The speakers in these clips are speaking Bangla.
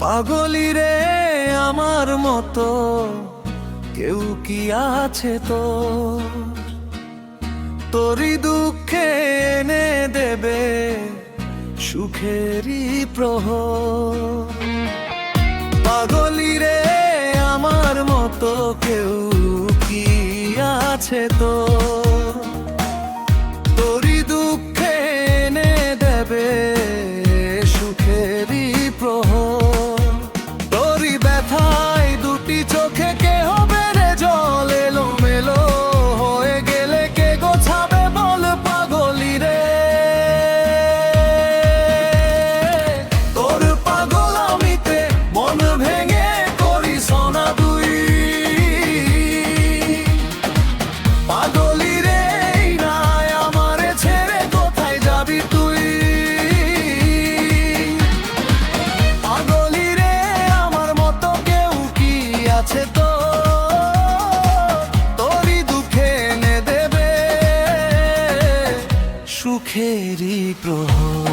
পাগলি রে আমার মতো কেউ কি আছে তো, তোরই দুঃখে এনে দেবে সুখেরই প্রহর। পাগলি রে আমার মতো কেউ কি আছে তো, তোরই দুঃখে এনে দেবে সুখেরই প্রহর। তোরই ব্যথায় দুটি চোখে কে হবে রে জল, এলো মেলো হয়ে গেলে কে গোছাবে বল পাগলি রে। তোর পাগল আমিতে মন ভেঙে করি সোনা দুই, পাগলি রে নাই আমারে ছেড়ে কোথায় যাবি তুই। পাগলি রে আমার মতো কেউ কি আছে তো, তোরই দুঃখে এনে দেবে সুখেরই প্রহর।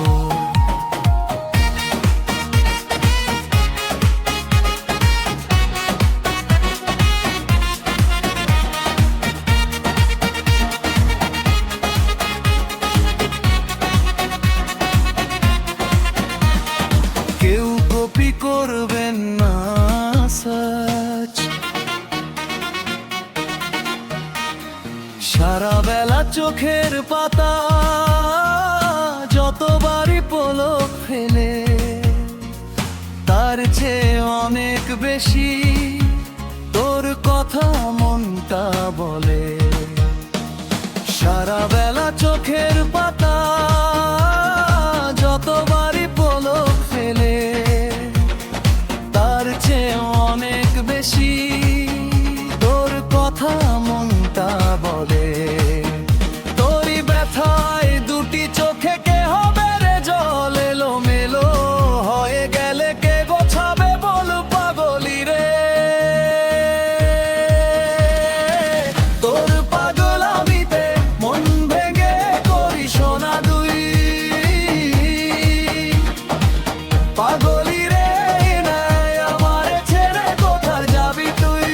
কেউ কপি করবেন না সাচ, সারা বেলা চোখের পাতা যতবারই পলক ফেলে, তার চেয়ে অনেক বেশি তোর কথা মনটা বলে। সারা বেলা চোখের পাতা যতবারই পলক ফেলে, তার চেয়ে অনেক বেশি তোর কথা মনটা বলে। তোরই ব্যথায় দুটি চোখে কে হবে রে জল, এলো মেলো হয়ে গেলে কে গোছাবে বল পাগলি রে। তোর পাগল আমিতে মন ভেঙে করি সোনা দুই, পাগলি রে নাই আমারে ছেড়ে কোথায় যাবি তুই।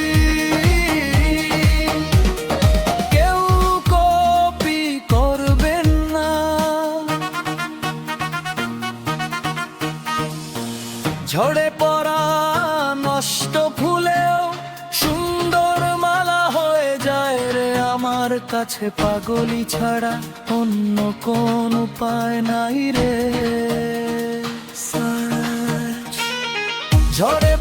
কেউ কপি করবেন না, ঝড়ে পড়া নষ্ট ফুলেও সুন্দর মালা হয়ে যায় রে আমার কাছে। পাগলি ছাড়া অন্য কোন উপায় নাই রে। ঝড়ে